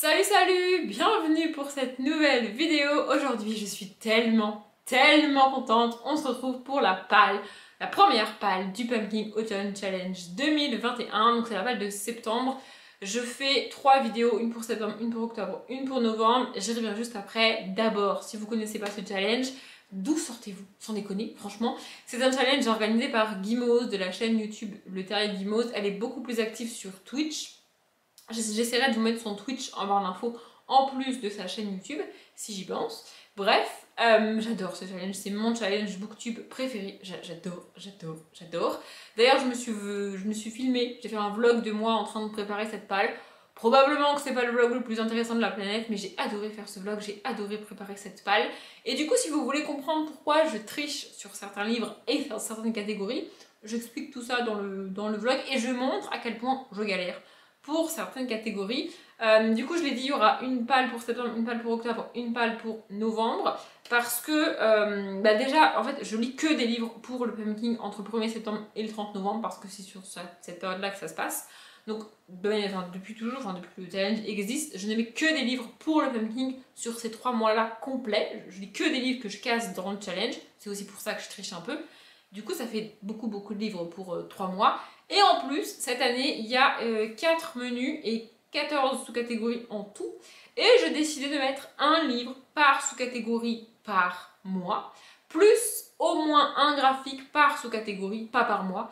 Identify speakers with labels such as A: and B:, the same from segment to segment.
A: Salut, bienvenue pour cette nouvelle vidéo. Aujourd'hui je suis tellement contente. On se retrouve pour la première palle du Pumpkin Autumn Challenge 2021. Donc c'est la palle de septembre. Je fais 3 vidéos, une pour septembre, une pour octobre, une pour novembre. J'y reviens juste après. D'abord, si vous connaissez pas ce challenge, d'où sortez-vous? Sans déconner, franchement. C'est un challenge organisé par Guimauve de la chaîne YouTube Le Terrier de Guimauve. Elle est beaucoup plus active sur Twitch. J'essaierai de vous mettre son Twitch en barre d'infos en plus de sa chaîne YouTube, si j'y pense. Bref, j'adore ce challenge, c'est mon challenge booktube préféré. J'adore. D'ailleurs, je me suis filmée, j'ai fait un vlog de moi en train de préparer cette palle. Probablement que c'est pas le vlog le plus intéressant de la planète, mais j'ai adoré faire ce vlog, j'ai adoré préparer cette palle. Et du coup, si vous voulez comprendre pourquoi je triche sur certains livres et sur certaines catégories, j'explique tout ça dans le vlog et je montre à quel point je galère pour certaines catégories. Du coup, je l'ai dit, il y aura une palle pour septembre, une palle pour octobre, une palle pour novembre. Parce que, déjà, en fait, je lis que des livres pour le Pumpkin entre le 1er septembre et le 30 novembre. Parce que c'est sur cette période-là que ça se passe. Donc, depuis toujours, depuis que le challenge existe, je ne mets que des livres pour le Pumpkin sur ces 3 mois-là complets. Je lis que des livres que je casse dans le challenge. C'est aussi pour ça que je triche un peu. Du coup, ça fait beaucoup de livres pour 3 mois. Et en plus, cette année, il y a 4 menus et 14 sous-catégories en tout. Et j'ai décidé de mettre un livre par sous-catégorie par mois, plus au moins un graphique par sous-catégorie, pas par mois.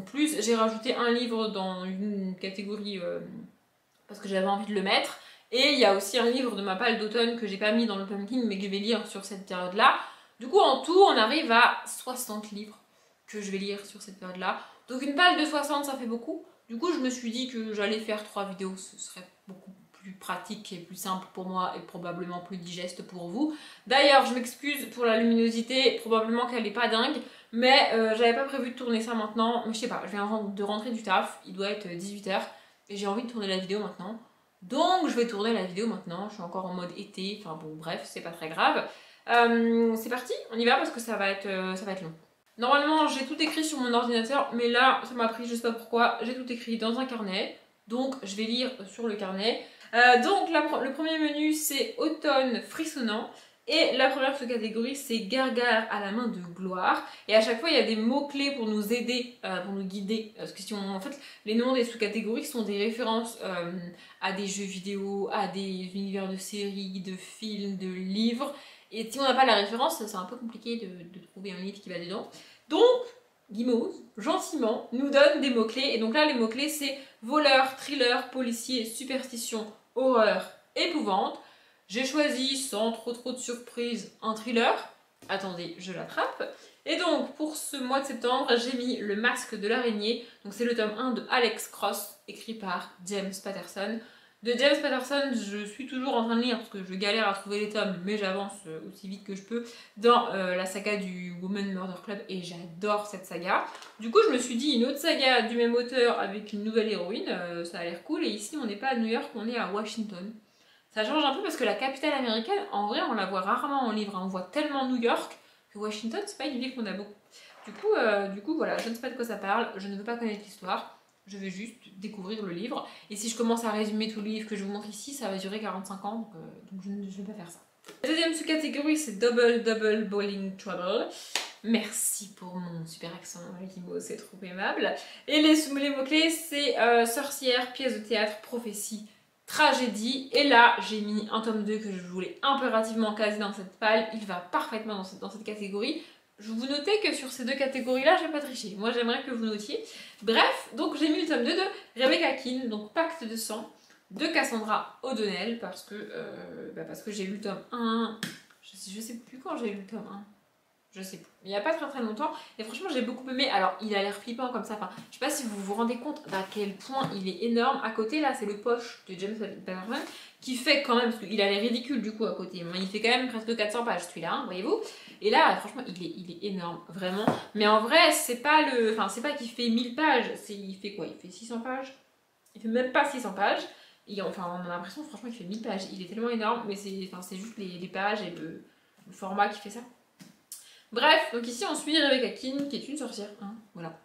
A: Plus j'ai rajouté un livre dans une catégorie parce que j'avais envie de le mettre. Et il y a aussi un livre de ma palle d'automne que j'ai pas mis dans le Pumpkin mais que je vais lire sur cette période-là. Du coup, en tout, on arrive à 60 livres que je vais lire sur cette période-là. Donc une palle de 60, ça fait beaucoup. Du coup, je me suis dit que j'allais faire 3 vidéos. Ce serait beaucoup plus pratique et plus simple pour moi et probablement plus digeste pour vous. D'ailleurs, je m'excuse pour la luminosité. Probablement qu'elle n'est pas dingue. Mais j'avais pas prévu de tourner ça maintenant. Mais je sais pas, je viens de rentrer du taf. Il doit être 18 h. Et j'ai envie de tourner la vidéo maintenant. Donc je vais tourner la vidéo maintenant. Je suis encore en mode été. Enfin bon, bref, c'est pas très grave. C'est parti, on y va parce que ça va être long. Normalement, j'ai tout écrit sur mon ordinateur, mais là, ça m'a pris, je sais pas pourquoi, j'ai tout écrit dans un carnet. Donc, je vais lire sur le carnet. Donc, le premier menu, c'est Automne frissonnant. Et la première sous-catégorie, c'est Gargare à la main de gloire. Et à chaque fois, il y a des mots-clés pour nous aider, pour nous guider. Parce que en fait, les noms des sous-catégories sont des références à des jeux vidéo, à des univers de séries, de films, de livres. Et si on n'a pas la référence, c'est un peu compliqué de trouver un livre qui va dedans. Donc, Guimauve, gentiment, nous donne des mots-clés. Et donc là, les mots-clés, c'est voleur, thriller, policier, superstition, horreur, épouvante. J'ai choisi, sans trop de surprise, un thriller. Attendez, je l'attrape. Et donc, pour ce mois de septembre, j'ai mis Le Masque de l'araignée. Donc c'est le tome 1 de Alex Cross, écrit par James Patterson. De James Patterson, je suis toujours en train de lire parce que je galère à trouver les tomes, mais j'avance aussi vite que je peux dans la saga du Woman Murder Club et j'adore cette saga. Du coup, je me suis dit une autre saga du même auteur avec une nouvelle héroïne, ça a l'air cool. Et ici, on n'est pas à New York, on est à Washington. Ça change un peu parce que la capitale américaine, en vrai, on la voit rarement en livre. On voit tellement New York que Washington, c'est pas une ville qu'on a beaucoup. Du coup, voilà, je ne sais pas de quoi ça parle, je ne veux pas connaître l'histoire. Je vais juste découvrir le livre. Et si je commence à résumer tout le livre que je vous montre ici, ça va durer 45 ans, donc je ne vais pas faire ça. La deuxième sous-catégorie, c'est Double Bowling Trouble. Merci pour mon super accent, Guimauve, c'est trop aimable. Et les mots-clés, c'est sorcière, pièce de théâtre, prophétie, tragédie. Et là, j'ai mis un tome 2 que je voulais impérativement caser dans cette palle. Il va parfaitement dans cette catégorie. Je vous notais que sur ces deux catégories-là, j'ai pas triché. Moi, j'aimerais que vous notiez. Bref, donc j'ai mis le tome 2 de Rebecca Keane, donc Pacte de sang, de Cassandra O'Donnell, parce que j'ai lu le tome 1. Je sais plus quand j'ai lu le tome 1. Je sais plus. Il n'y a pas très longtemps. Et franchement, j'ai beaucoup aimé. Alors, il a l'air flippant comme ça. Enfin, je sais pas si vous vous rendez compte à quel point il est énorme. À côté, là, c'est le poche de James Patterson qui fait quand même, parce qu'il a l'air ridicule du coup à côté. Il fait quand même presque 400 pages celui-là, hein, voyez-vous. Et là, franchement, il est énorme, vraiment. Mais en vrai, c'est pas qu'il fait 1000 pages. Il fait quoi? Il fait 600 pages? Il fait même pas 600 pages. Et on a l'impression, franchement, qu'il fait 1000 pages. Il est tellement énorme, mais c'est juste les pages et le format qui fait ça. Bref, donc ici on suit Rebecca Keane qui est une sorcière, hein, voilà.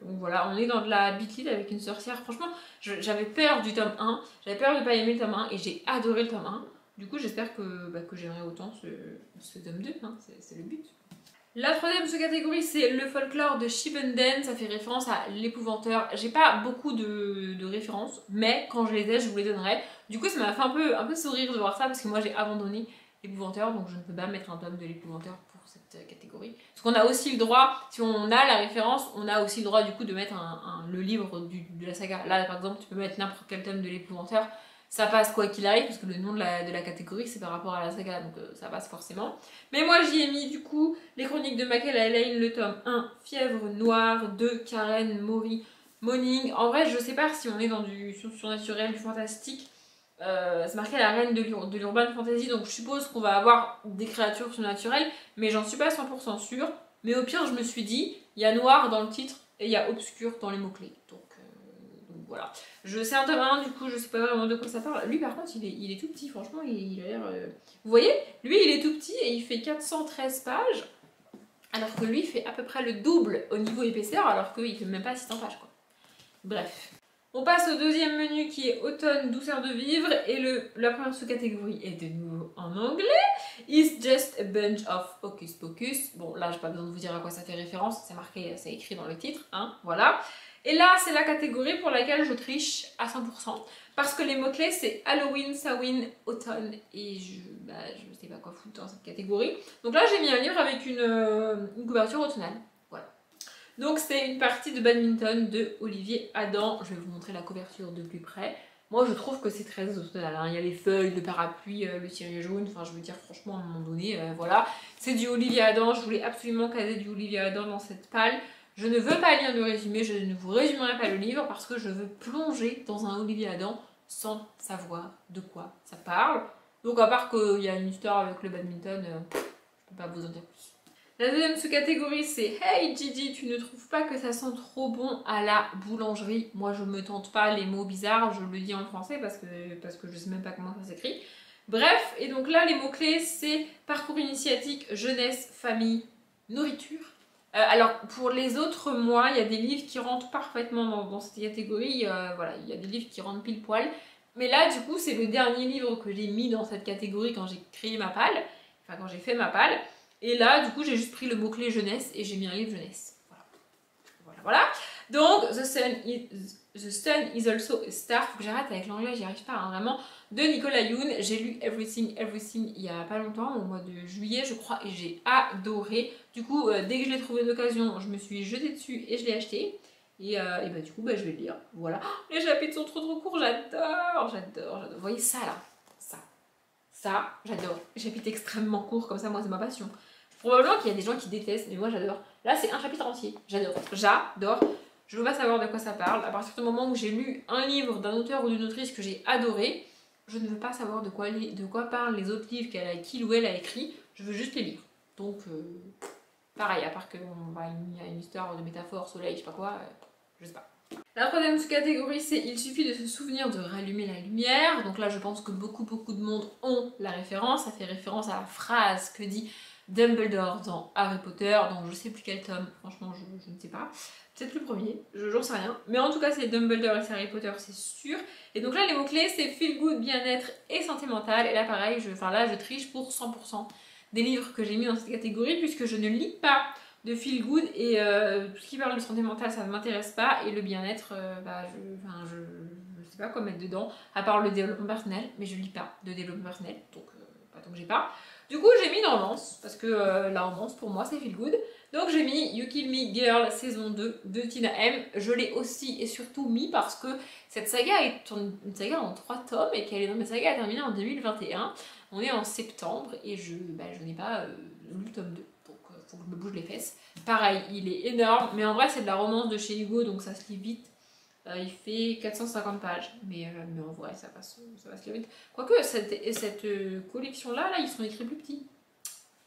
A: Donc Donc voilà, on est dans de la Beat avec une sorcière. Franchement, j'avais peur du tome 1, j'avais peur de pas aimer le tome 1 et j'ai adoré le tome 1. Du coup, j'espère que j'aimerai autant ce tome 2, hein, c'est le but. La troisième sous-catégorie, c'est le folklore de Shibenden. Ça fait référence à l'épouvanteur. J'ai pas beaucoup de références, mais quand je les ai, je vous les donnerai. Du coup, ça m'a fait un peu sourire de voir ça parce que moi j'ai abandonné l'épouvanteur, donc je ne peux pas mettre un tome de l'épouvanteur pour cette catégorie. Parce qu'on a aussi le droit, si on a la référence, on a aussi le droit du coup de mettre le livre de la saga. Là, par exemple, tu peux mettre n'importe quel tome de l'épouvanteur. Ça passe quoi qu'il arrive, parce que le nom de la catégorie c'est par rapport à la saga, donc ça passe forcément. Mais moi j'y ai mis du coup les chroniques de Mackay le tome 1, Fièvre Noire, 2, Karen, Mori, Morning. En vrai, je sais pas si on est dans du surnaturel, du fantastique. C'est marqué la reine de l'urban fantasy, donc je suppose qu'on va avoir des créatures surnaturelles, mais j'en suis pas 100% sûre. Mais au pire, je me suis dit, il y a noir dans le titre et il y a obscur dans les mots-clés. Donc voilà. C'est un tome 1, du coup, je sais pas vraiment de quoi ça parle. Lui, par contre, il est tout petit, franchement, il a l'air... Vous voyez, lui, il est tout petit et il fait 413 pages, alors que lui, il fait à peu près le double au niveau épaisseur, alors qu'il fait même pas 600 pages, quoi. Bref. On passe au deuxième menu qui est Automne, douceur de vivre, et la première sous-catégorie est de nouveau en anglais. It's just a bunch of hocus pocus. Bon, là, j'ai pas besoin de vous dire à quoi ça fait référence, c'est marqué, c'est écrit dans le titre, hein, voilà. Et là, c'est la catégorie pour laquelle je triche à 100%. Parce que les mots-clés, c'est Halloween, Samhain, automne. Et je sais pas quoi foutre dans cette catégorie. Donc là, j'ai mis un livre avec une couverture automnale. Voilà. Donc c'est une partie de badminton de Olivier Adam. Je vais vous montrer la couverture de plus près. Moi, je trouve que c'est très automnal, hein. Il y a les feuilles, le parapluie, le ciel jaune. Enfin, je veux dire, franchement, à un moment donné, voilà. C'est du Olivier Adam. Je voulais absolument caser du Olivier Adam dans cette palle. Je ne veux pas lire de résumé, je ne vous résumerai pas le livre parce que je veux plonger dans un Olivier Adam sans savoir de quoi ça parle. Donc à part qu'il y a une histoire avec le badminton, je peux pas vous en dire plus. La deuxième sous-catégorie c'est Hey Gigi, tu ne trouves pas que ça sent trop bon à la boulangerie? Moi je me tente pas les mots bizarres, je le dis en français parce que je sais même pas comment ça s'écrit. Bref, et donc là les mots-clés c'est parcours initiatique, jeunesse, famille, nourriture. Alors pour les autres mois, il y a des livres qui rentrent parfaitement dans cette catégorie, voilà, il y a des livres qui rentrent pile poil. Mais là du coup c'est le dernier livre que j'ai mis dans cette catégorie quand j'ai créé ma palle, enfin quand j'ai fait ma palle. Et là du coup j'ai juste pris le mot-clé jeunesse et j'ai mis un livre jeunesse. Voilà. Donc The Sun is also a star, faut que j'arrête avec l'anglais, j'y arrive pas, hein, vraiment. De Nicolas Yoon, j'ai lu Everything il y a pas longtemps, au mois de juillet je crois, et j'ai adoré. Du coup, dès que je l'ai trouvé d'occasion, je me suis jetée dessus et je l'ai acheté. Et bah du coup, je vais le lire. Voilà. Oh, les chapitres sont trop courts, j'adore. Vous voyez ça là? Ça, j'adore. Les chapitres extrêmement courts, comme ça, moi c'est ma passion. Probablement qu'il y a des gens qui détestent, mais moi j'adore. Là, c'est un chapitre entier. J'adore. Je veux pas savoir de quoi ça parle. À partir du moment où j'ai lu un livre d'un auteur ou d'une autrice que j'ai adoré, je ne veux pas savoir de quoi parlent les autres livres qu'il ou elle a écrit. Je veux juste les lire. Donc, pareil, à part qu'il y a une histoire de métaphore, soleil, je sais pas quoi, je sais pas. La troisième catégorie, c'est il suffit de se souvenir de rallumer la lumière. Donc là, je pense que beaucoup de monde ont la référence. Ça fait référence à la phrase que dit Dumbledore dans Harry Potter, donc je sais plus quel tome, franchement je ne sais pas, peut-être le premier, j'en sais rien, mais en tout cas c'est Dumbledore et c'est Harry Potter, c'est sûr. Et donc là les mots clés c'est feel good, bien-être et santé mentale, et là pareil, je triche pour 100% des livres que j'ai mis dans cette catégorie puisque je ne lis pas de feel good et tout ce qui parle de santé mentale ça ne m'intéresse pas, et le bien-être, je sais pas quoi mettre dedans, à part le développement personnel, mais je lis pas de développement personnel, donc pas tant que j'ai pas. Du coup, j'ai mis une romance, parce que la romance, pour moi, c'est feel good. Donc j'ai mis You Kill Me Girl, saison 2 de Tina M. Je l'ai aussi et surtout mis parce que cette saga est une saga en 3 tomes et qu'elle est dans mes sagas terminée en 2021. On est en septembre et je n'ai pas lu le tome 2, donc faut que je me bouge les fesses. Pareil, il est énorme, mais en vrai, c'est de la romance de chez Hugo, donc ça se lit vite. Il fait 450 pages, mais en vrai ça va se lire vite. Quoique cette collection-là, ils sont écrits plus petits.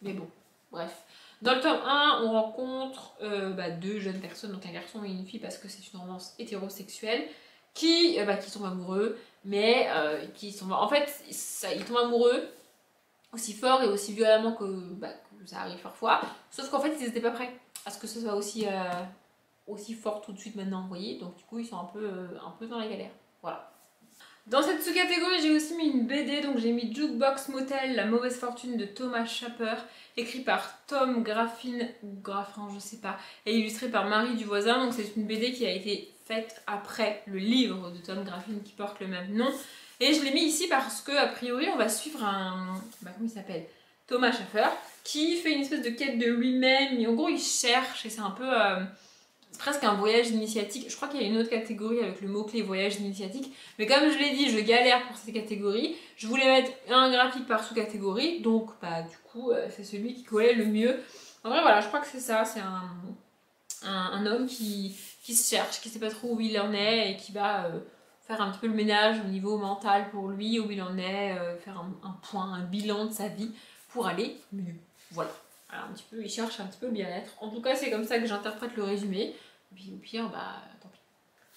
A: Mais bon, bref. Dans le tome 1, on rencontre deux jeunes personnes, donc un garçon et une fille, parce que c'est une romance hétérosexuelle, qui tombent amoureux, mais en fait, ils tombent amoureux aussi fort et aussi violemment que ça arrive parfois, sauf qu'en fait, ils n'étaient pas prêts à ce que ce soit aussi aussi fort tout de suite maintenant, vous voyez, donc du coup ils sont un peu dans la galère, voilà. Dans cette sous-catégorie, j'ai aussi mis une BD, donc j'ai mis Jukebox Motel, La mauvaise fortune de Thomas Schapper, écrit par Tom Graffin, ou Graffin, je sais pas, et illustré par Marie Duvoisin, donc c'est une BD qui a été faite après le livre de Tom Graffin qui porte le même nom. Et je l'ai mis ici parce que, a priori, on va suivre comment il s'appelle, Thomas Schaffer, qui fait une espèce de quête de lui-même, et en gros il cherche, et c'est un peu... c'est presque un voyage initiatique. Je crois qu'il y a une autre catégorie avec le mot-clé voyage initiatique. Mais comme je l'ai dit, je galère pour cette catégorie. Je voulais mettre un graphique par sous-catégorie. Donc, bah, du coup, c'est celui qui collait le mieux. En vrai, voilà, je crois que c'est ça. C'est un homme qui se cherche, qui sait pas trop où il en est et qui va faire un petit peu le ménage au niveau mental pour lui, où il en est, faire un point, un bilan de sa vie pour aller mieux. Voilà. Alors, un petit peu, il cherche un petit peu le bien-être. En tout cas, c'est comme ça que j'interprète le résumé. Et puis au pire, bah tant pis.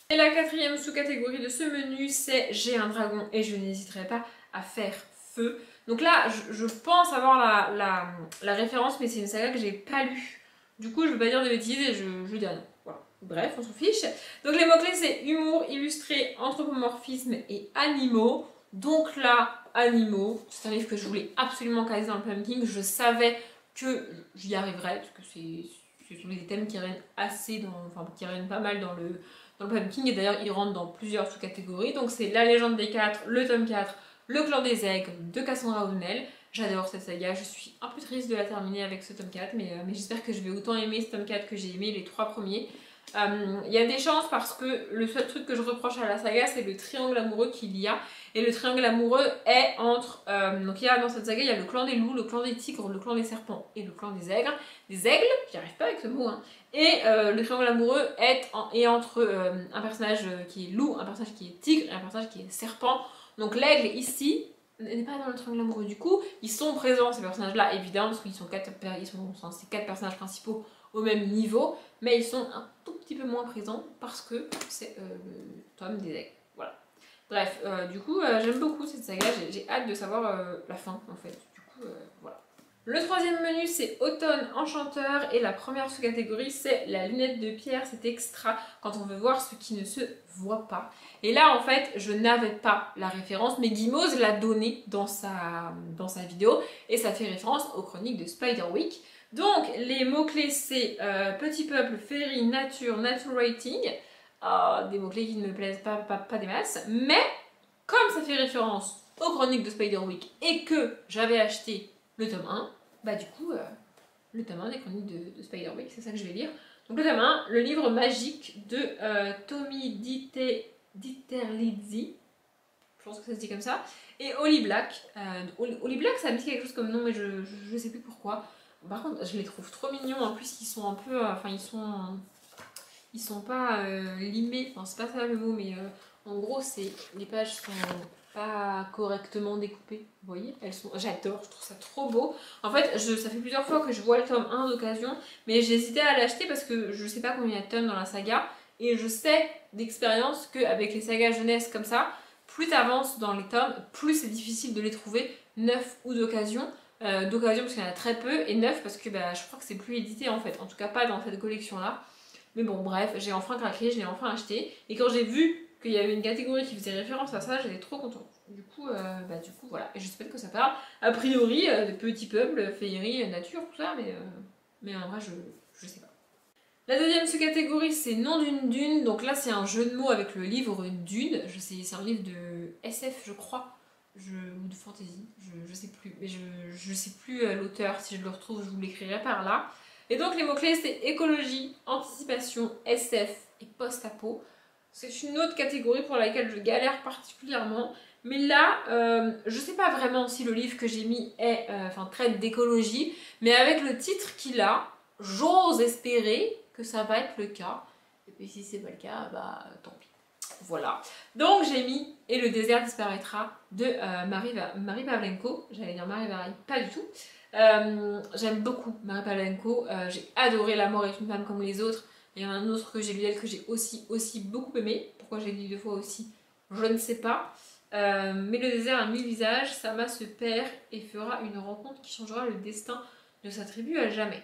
A: Et la quatrième sous-catégorie de ce menu, c'est J'ai un dragon et je n'hésiterai pas à faire feu. Donc là, je pense avoir la référence, mais c'est une saga que j'ai pas lue. Du coup, je veux pas dire de bêtises et je dis rien. Voilà. Bref, on s'en fiche. Donc les mots-clés, c'est humour, illustré, anthropomorphisme et animaux. Donc là, animaux, c'est un livre que je voulais absolument caser dans le Pumpkin. Je savais que j'y arriverai, parce que ce sont des thèmes qui reviennent qui reviennent pas mal dans le Pumpkin, et d'ailleurs ils rentrent dans plusieurs sous-catégories. Donc c'est La légende des 4, le tome 4, le clan des aigles de Cassandra O'Neill. J'adore cette saga, je suis un peu triste de la terminer avec ce tome 4, mais j'espère que je vais autant aimer ce tome 4 que j'ai aimé les 3 premiers. Il y a des chances parce que le seul truc que je reproche à la saga, c'est le triangle amoureux qu'il y a. Et le triangle amoureux est entre... donc il y a dans cette saga, il y a le clan des loups, le clan des tigres, le clan des serpents et le clan des aigles. Des aigles, j'y arrive pas avec ce mot, hein. Et le triangle amoureux est entre un personnage qui est loup, un personnage qui est tigre et un personnage qui est serpent. Donc l'aigle ici n'est pas dans le triangle amoureux. Du coup, ils sont présents ces personnages-là, évidemment, parce qu'ils sont ces 4 personnages principaux au même niveau, mais ils sont un tout petit peu moins présents parce que c'est le tome des aigles. Voilà. Bref, du coup, j'aime beaucoup cette saga, j'ai hâte de savoir la fin en fait. Du coup, voilà. Le troisième menu, c'est Automne Enchanteur, et la première sous-catégorie, c'est la lunette de pierre, c'est extra quand on veut voir ce qui ne se voit pas. Et là, en fait, je n'avais pas la référence, mais Guimauze l'a donnée dans sa vidéo, et ça fait référence aux chroniques de Spiderwick. Donc, les mots-clés, c'est petit peuple, féerie, nature, nature rating, des mots-clés qui ne me plaisent pas des masses, mais comme ça fait référence aux chroniques de Spiderwick et que j'avais acheté le tome 1, bah du coup, le tome 1 des chroniques de Spiderwick, c'est ça que je vais lire. Donc le tome 1, le livre magique de Tommy Diterlizzi, je pense que ça se dit comme ça, et Holly Black. Holly Black, ça me dit quelque chose comme nom, mais je sais plus pourquoi. Par contre, je les trouve trop mignons, en plus ils sont un peu, ils sont pas limés, enfin c'est pas ça le mot, mais en gros les pages sont pas correctement découpées, vous voyez, j'adore, je trouve ça trop beau. En fait, ça fait plusieurs fois que je vois le tome 1 d'occasion, mais j'ai hésité à l'acheter parce que je sais pas combien il y a de tomes dans la saga, et je sais d'expérience qu'avec les sagas jeunesse comme ça, plus t'avances dans les tomes, plus c'est difficile de les trouver neufs ou d'occasion. D'occasion parce qu'il y en a très peu, et neuf parce que je crois que c'est plus édité en fait, en tout cas pas dans cette collection là. Mais bon bref, j'ai enfin craqué, je l'ai enfin acheté, et quand j'ai vu qu'il y avait une catégorie qui faisait référence à ça, j'étais trop contente. Du coup voilà, et j'espère que ça parle a priori de petits peuples, féerie, nature, tout ça, mais en vrai je sais pas. La deuxième sous-catégorie, c'est Nom d'une dune, donc là c'est un jeu de mots avec le livre Dune, c'est un livre de SF je crois, ou de fantasy, je sais plus, mais je sais plus l'auteur, si je le retrouve je vous l'écrirai par là. Et donc les mots-clés c'est écologie, anticipation, SF et post-apo. C'est une autre catégorie pour laquelle je galère particulièrement, mais là je sais pas vraiment si le livre que j'ai mis traite d'écologie, mais avec le titre qu'il a, j'ose espérer que ça va être le cas, et puis si c'est pas le cas, bah tant pis. Voilà, donc j'ai mis Et le désert disparaîtra de Marie Pavlenko. J'allais dire Marie Vareille, pas du tout. J'aime beaucoup Marie Pavlenko, j'ai adoré La mort est une femme comme les autres. Il y en a un autre que j'ai lu d'elle que j'ai aussi beaucoup aimé. Pourquoi j'ai lu 2 fois aussi, je ne sais pas. Mais le désert a 1000 visages, Sama se perd et fera une rencontre qui changera le destin de sa tribu à jamais.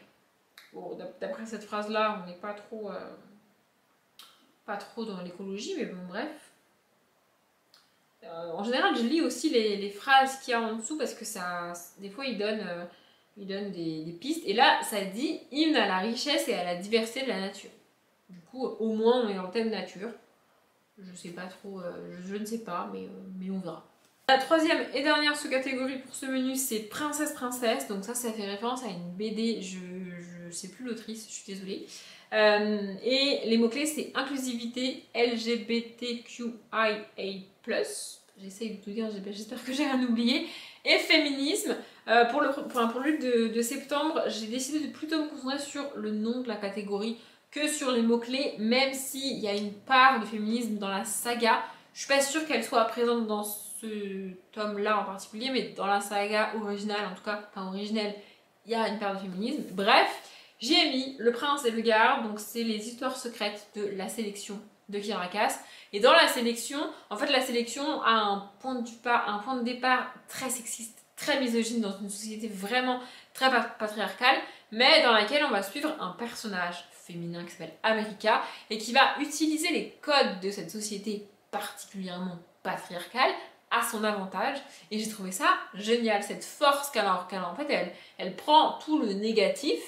A: Bon, d'après cette phrase là, on n'est pas trop pas trop dans l'écologie, mais bon, bref. En général, je lis aussi les phrases qu'il y a en dessous parce que ça, des fois, ils donnent des pistes. Et là, ça dit « Hymne à la richesse et à la diversité de la nature ». Du coup, au moins, on est dans le thème nature. Je sais pas trop, je ne sais pas, mais on verra. La troisième et dernière sous-catégorie pour ce menu, c'est Princesse. Donc ça fait référence à une BD, je sais plus l'autrice, je suis désolée. Et les mots-clés, c'est inclusivité, LGBTQIA+. J'essaye de tout dire, j'espère que j'ai rien oublié. Et féminisme. Pour le lutte de septembre, j'ai décidé de plutôt me concentrer sur le nom de la catégorie que sur les mots-clés, même s'il y a une part de féminisme dans la saga. Je suis pas sûre qu'elle soit présente dans ce tome-là en particulier, mais dans la saga originale, en tout cas, enfin originelle, il y a une part de féminisme. Bref, j'y ai mis Le Prince et le Garde, donc c'est les histoires secrètes de la sélection de Kirakas. Et dans la sélection, en fait, la sélection a un point de départ très sexiste, très misogyne, dans une société vraiment très patriarcale, mais dans laquelle on va suivre un personnage féminin qui s'appelle America et qui va utiliser les codes de cette société particulièrement patriarcale à son avantage. Et j'ai trouvé ça génial, cette force qu'elle a. En fait, elle prend tout le négatif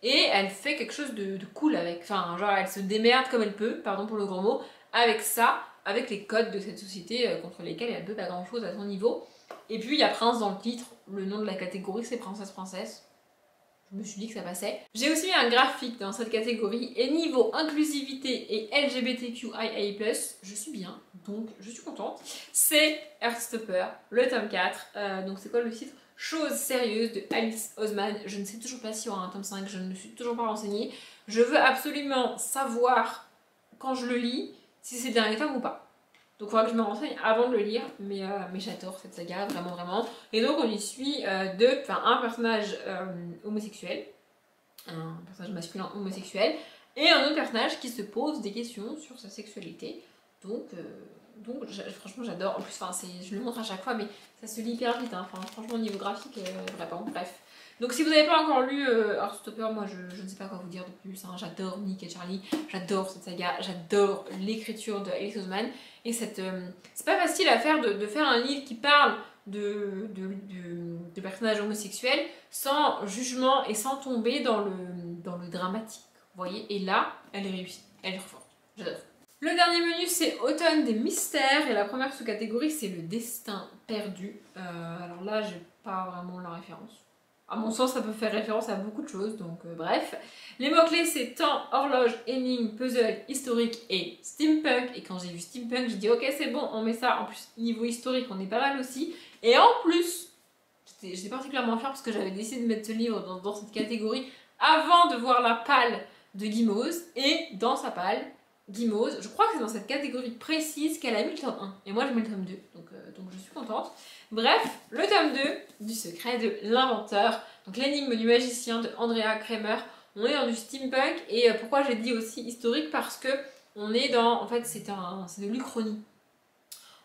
A: et elle fait quelque chose de cool avec. Enfin, genre, elle se démerde comme elle peut, pardon pour le gros mot, avec ça, avec les codes de cette société contre lesquels elle peut pas grand chose à son niveau. Et puis il y a Prince dans le titre, le nom de la catégorie c'est Princesse. Je me suis dit que ça passait. J'ai aussi mis un graphique dans cette catégorie et niveau inclusivité et LGBTQIA+, je suis bien, donc je suis contente. C'est Heartstopper, le tome 4. Donc c'est quoi le titre? Chose sérieuse de Alice Oseman. Je ne sais toujours pas s'il y aura un tome 5, je ne me suis toujours pas renseignée. Je veux absolument savoir, quand je le lis, si c'est le dernier tome ou pas. Donc il faudra que je me renseigne avant de le lire, mais j'adore cette saga, vraiment, vraiment. Et donc on y suit un personnage homosexuel, un personnage masculin homosexuel, et un autre personnage qui se pose des questions sur sa sexualité. Donc franchement j'adore, en plus je le montre à chaque fois, mais ça se lit hyper vite, hein. Enfin, franchement au niveau graphique, vraiment, bref. Donc si vous n'avez pas encore lu Heartstopper, moi je ne sais pas quoi vous dire de plus, hein. J'adore Nick et Charlie, j'adore cette saga, j'adore l'écriture de Alice Oseman. Et c'est pas facile à faire de faire un livre qui parle de personnages homosexuels sans jugement et sans tomber dans le dramatique. Vous voyez, et là, elle est réussie, elle est forte, j'adore. Le dernier menu, c'est Automne des mystères, et la première sous-catégorie, c'est le destin perdu. Alors là, j'ai pas vraiment la référence. À mon sens, ça peut faire référence à beaucoup de choses, donc bref. Les mots-clés, c'est temps, horloge, énigme, puzzle, historique et steampunk. Et quand j'ai vu steampunk, j'ai dit ok, c'est bon, on met ça. En plus, niveau historique, on est pas mal aussi. Et en plus, j'étais particulièrement fière parce que j'avais décidé de mettre ce livre dans cette catégorie avant de voir la palle de Guimauze. Et dans sa palle, Guimauze, je crois que c'est dans cette catégorie précise qu'elle a mis le tome 1. Et moi, j'ai mis le tome 2, donc je suis contente. Bref, le tome 2 du secret de l'inventeur, donc l'énigme du magicien de Andrea Kremer. On est dans du steampunk, et pourquoi j'ai dit aussi historique, parce que on est dans, en fait c'est de l'Uchronie.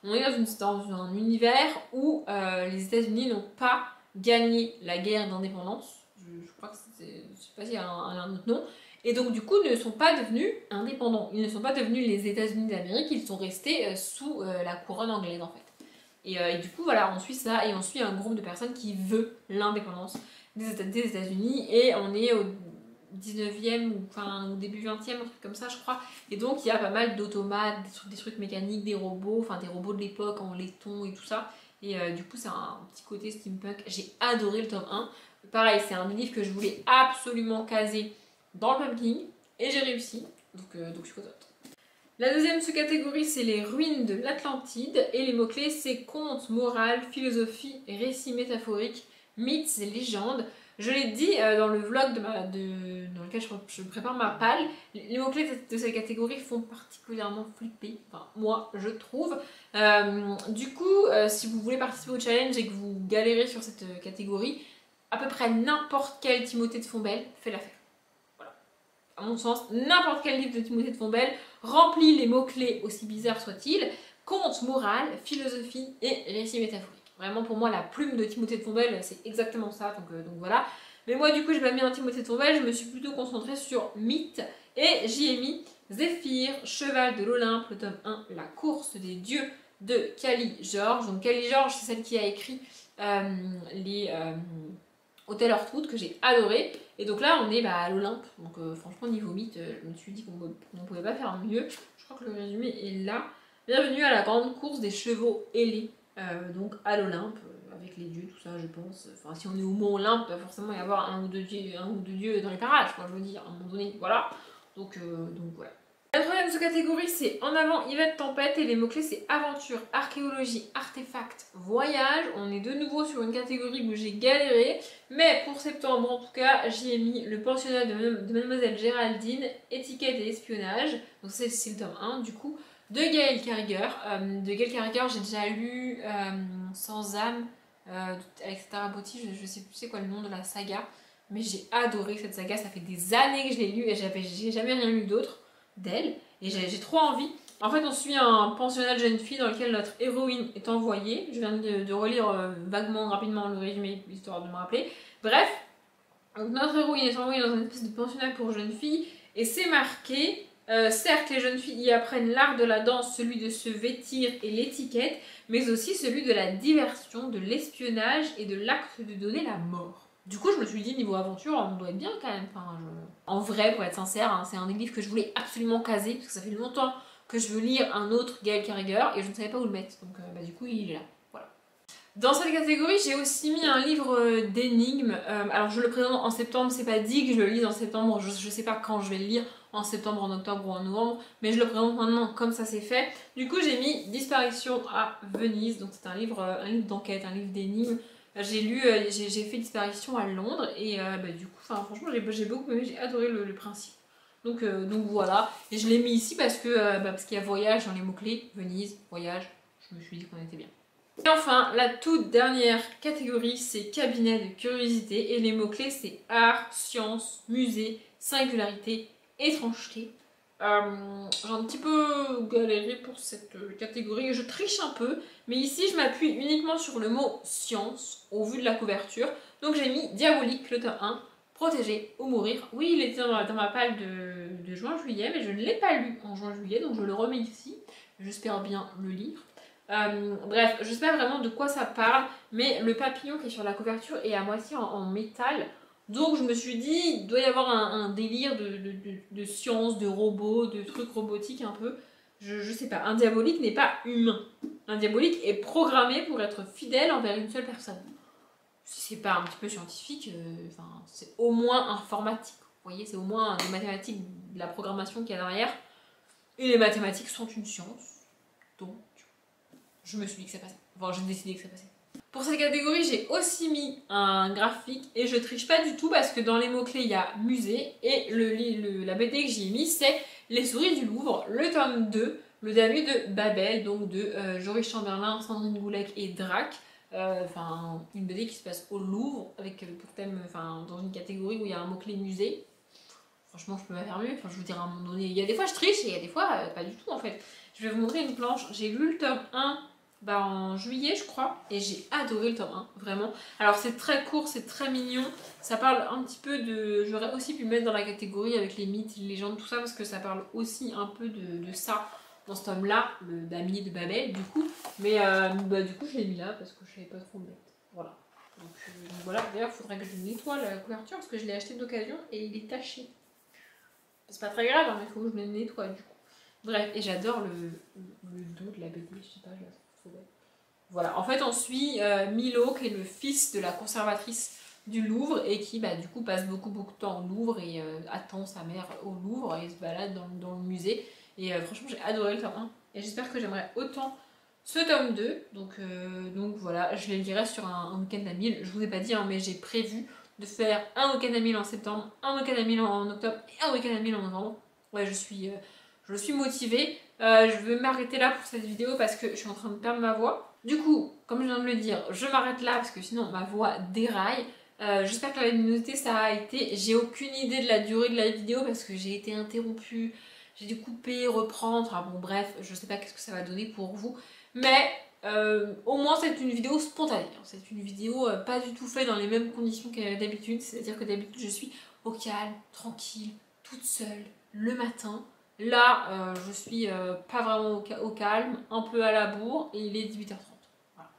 A: On est dans un univers où les États-Unis n'ont pas gagné la guerre d'indépendance. Je crois que je sais pas s'il y a un autre nom. Et donc du coup ne sont pas devenus indépendants. Ils ne sont pas devenus les États-Unis d'Amérique, ils sont restés sous la couronne anglaise en fait. Et du coup, voilà, on suit ça et on suit un groupe de personnes qui veut l'indépendance des États-Unis. Et on est au 19e ou enfin, au début 20e, un truc comme ça, je crois. Et donc, il y a pas mal d'automates, des trucs mécaniques, des robots de l'époque en laiton et tout ça. Et du coup, c'est un petit côté steampunk. J'ai adoré le tome 1. Pareil, c'est un livre que je voulais absolument caser dans le Pumpkin et j'ai réussi. Donc je suis contente. La deuxième sous-catégorie, c'est les ruines de l'Atlantide, et les mots-clés, c'est conte, morale, philosophie, récit métaphorique, mythes et légendes. Je l'ai dit dans le vlog dans lequel je prépare ma palle, les mots-clés de cette catégorie font particulièrement flipper, enfin moi je trouve. Du coup, si vous voulez participer au challenge et que vous galérez sur cette catégorie, à peu près n'importe quel Timothée de Fontbelle fait l'affaire. À mon sens, n'importe quel livre de Timothée de Fontbelle remplit les mots-clés, aussi bizarres soient-ils, conte, morale, philosophie et récit métaphorique. Vraiment, pour moi, la plume de Timothée de Fontbelle, c'est exactement ça, donc voilà. Mais moi du coup j'ai pas mis un Timothée Tourvel, je me suis plutôt concentrée sur Mythe et j'y ai mis Zéphyr, cheval de l'Olympe, le tome 1, la course des dieux de Kali George. Donc Kali George c'est celle qui a écrit les Hôtel Heartwood que j'ai adoré. Et donc là on est à l'Olympe, donc franchement niveau Mythe, je me suis dit qu'on ne pouvait pas faire mieux. Je crois que le résumé est là. Bienvenue à la grande course des chevaux ailés, donc à l'Olympe, avec les dieux, tout ça je pense. Enfin si on est au Mont Olympe, il va forcément y avoir un ou deux dieux dans les parages, quoi, je veux dire, à un moment donné, voilà. Donc voilà. La troisième sous-catégorie c'est En avant Yvette Tempête et les mots-clés c'est aventure, archéologie, artefacts, voyage. On est de nouveau sur une catégorie où j'ai galéré, mais pour septembre en tout cas j'y ai mis le pensionnat de Mademoiselle Géraldine, étiquette et espionnage. Donc c'est le tome 1 du coup, de Gaël Carriger. De Gaël Carriger j'ai déjà lu Sans âme, avec Tara Botti, je sais plus c'est quoi le nom de la saga. Mais j'ai adoré cette saga, ça fait des années que je l'ai lue et j'ai jamais rien lu d'autre d'elle. Et j'ai trop envie. En fait, on suit un pensionnat de jeunes filles dans lequel notre héroïne est envoyée. Je viens de relire vaguement, rapidement le résumé, histoire de me rappeler. Bref, donc notre héroïne est envoyée dans une espèce de pensionnat pour jeunes filles. Et c'est marqué, certes, les jeunes filles y apprennent l'art de la danse, celui de se vêtir et l'étiquette, mais aussi celui de la diversion, de l'espionnage et de l'acte de donner la mort. Du coup, je me suis dit, niveau aventure, on doit être bien quand même. Enfin, en vrai, pour être sincère, hein, c'est un des livres que je voulais absolument caser, parce que ça fait longtemps que je veux lire un autre Gaël Carriger, et je ne savais pas où le mettre. Donc, du coup, il est là. Voilà. Dans cette catégorie, j'ai aussi mis un livre d'énigmes. Alors, je le présente en septembre, c'est pas dit que je le lise en septembre, je sais pas quand je vais le lire, en septembre, en octobre ou en novembre, mais je le présente maintenant comme ça c'est fait. Du coup, j'ai mis Disparition à Venise, donc c'est un livre d'enquête, un livre d'énigmes. J'ai lu, j'ai fait Disparition à Londres et du coup, franchement, j'ai beaucoup aimé, j'ai adoré le principe. Donc voilà, et je l'ai mis ici parce que parce qu'il y a voyage dans les mots-clés, Venise, voyage, je me suis dit qu'on était bien. Et enfin, la toute dernière catégorie, c'est cabinet de curiosité et les mots-clés, c'est art, science, musée, singularité, étrangeté. J'ai un petit peu galéré pour cette catégorie, je triche un peu, mais ici je m'appuie uniquement sur le mot science au vu de la couverture. Donc j'ai mis Diabolique, le tome 1, Protéger ou mourir. Oui, il était dans ma palle de juin-juillet, mais je ne l'ai pas lu en juin-juillet, donc je le remets ici. J'espère bien le lire. Bref, je sais pas vraiment de quoi ça parle, mais le papillon qui est sur la couverture est à moitié en métal. Donc je me suis dit, il doit y avoir un délire de science, de robots, de trucs robotiques un peu. Je sais pas, un diabolique n'est pas humain. Un diabolique est programmé pour être fidèle envers une seule personne. Si c'est pas un petit peu scientifique, c'est au moins informatique. Vous voyez, c'est au moins des mathématiques, de la programmation qu'il y a derrière. Et les mathématiques sont une science. Donc, je me suis dit que ça passait. Enfin, j'ai décidé que ça passait. Pour cette catégorie, j'ai aussi mis un graphique et je triche pas du tout parce que dans les mots-clés, il y a musée et la BD que j'ai mis, c'est Les souris du Louvre, le tome 2, le damier de Babel, donc de Joris Chamberlain, Sandrine Goulec et Drac. Une BD qui se passe au Louvre avec pour thème, dans une catégorie où il y a un mot-clé musée. Franchement, je peux pas faire mieux. Enfin, je vous dirais à un moment donné, il y a des fois je triche et il y a des fois pas du tout en fait. Je vais vous montrer une planche. J'ai lu le tome 1 en juillet, je crois, et j'ai adoré le tome 1, vraiment. Alors, c'est très court, c'est très mignon. Ça parle un petit peu de. J'aurais aussi pu mettre dans la catégorie avec les mythes, les légendes, tout ça, parce que ça parle aussi un peu de ça dans ce tome-là, le damier de Babel, du coup. Mais du coup, je l'ai mis là parce que je savais pas trop mettre. Voilà. Donc voilà, d'ailleurs, il faudrait que je nettoie la couverture parce que je l'ai acheté d'occasion et il est taché. C'est pas très grave, hein, mais il faut que je le nettoie du coup. Bref, et j'adore le dos de la BD, je sais pas, je la trouve trop belle. Voilà, en fait on suit Milo qui est le fils de la conservatrice du Louvre et qui du coup passe beaucoup de temps au Louvre et attend sa mère au Louvre et se balade dans le musée. Et franchement j'ai adoré le tome 1 et j'espère que j'aimerais autant ce tome 2. Donc voilà, je les lirai sur un week-end à 1000. Je vous ai pas dit, hein, mais j'ai prévu de faire un week-end à 1000 en septembre, un week-end à 1000 en octobre et un week-end à 1000 en novembre. Ouais, je suis motivée. Je vais m'arrêter là pour cette vidéo parce que je suis en train de perdre ma voix. Du coup, comme je viens de le dire, je m'arrête là parce que sinon ma voix déraille. J'espère que la luminosité ça a été. J'ai aucune idée de la durée de la vidéo parce que j'ai été interrompue. J'ai dû couper, reprendre. Enfin bon, bref, je sais pas qu'est-ce que ça va donner pour vous. Mais au moins c'est une vidéo spontanée. C'est une vidéo pas du tout faite dans les mêmes conditions que d'habitude. C'est-à-dire que d'habitude je suis au calme, tranquille, toute seule, le matin. Là, je suis pas vraiment au calme, un peu à la bourre et il est 18h30. Voilà.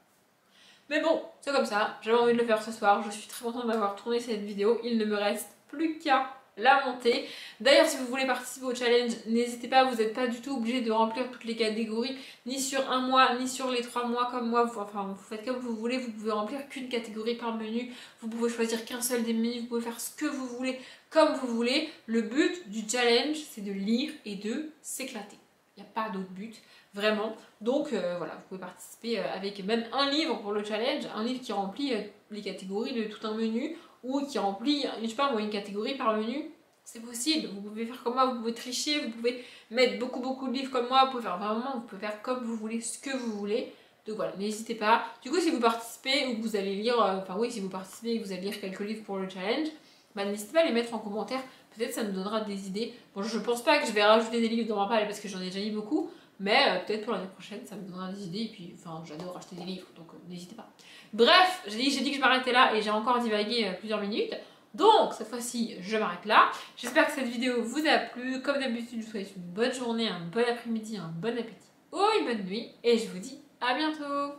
A: Mais bon, c'est comme ça, j'avais envie de le faire ce soir. Je suis très contente d'avoir tourné cette vidéo. Il ne me reste plus qu'à la monter. D'ailleurs, si vous voulez participer au challenge, n'hésitez pas, vous n'êtes pas du tout obligé de remplir toutes les catégories, ni sur un mois, ni sur les 3 mois comme moi. Enfin, vous faites comme vous voulez, vous pouvez remplir qu'une catégorie par menu, vous pouvez choisir qu'un seul des menus, vous pouvez faire ce que vous voulez, comme vous voulez. Le but du challenge, c'est de lire et de s'éclater. Il n'y a pas d'autre but, vraiment. Donc voilà, vous pouvez participer avec même un livre pour le challenge, un livre qui remplit les catégories de tout un menu, ou qui remplit, je sais pas moi, une catégorie par menu, c'est possible. Vous pouvez faire comme moi, vous pouvez tricher, vous pouvez mettre beaucoup de livres comme moi, vous pouvez faire vraiment, vous pouvez faire comme vous voulez, ce que vous voulez. Donc voilà, n'hésitez pas. Du coup, si vous participez ou que vous allez lire, enfin oui, si vous participez et que vous allez lire quelques livres pour le challenge, bah, n'hésitez pas à les mettre en commentaire. Peut-être ça me donnera des idées. Bon, je pense pas que je vais rajouter des livres dans ma palle parce que j'en ai déjà lu beaucoup, mais peut-être pour l'année prochaine, ça me donnera des idées. Et puis, enfin, j'adore acheter des livres, donc n'hésitez pas. Bref, j'ai dit que je m'arrêtais là et j'ai encore divagué plusieurs minutes. Donc, cette fois-ci, je m'arrête là. J'espère que cette vidéo vous a plu. Comme d'habitude, je vous souhaite une bonne journée, un bon après-midi, un bon appétit ou une bonne nuit. Et je vous dis à bientôt.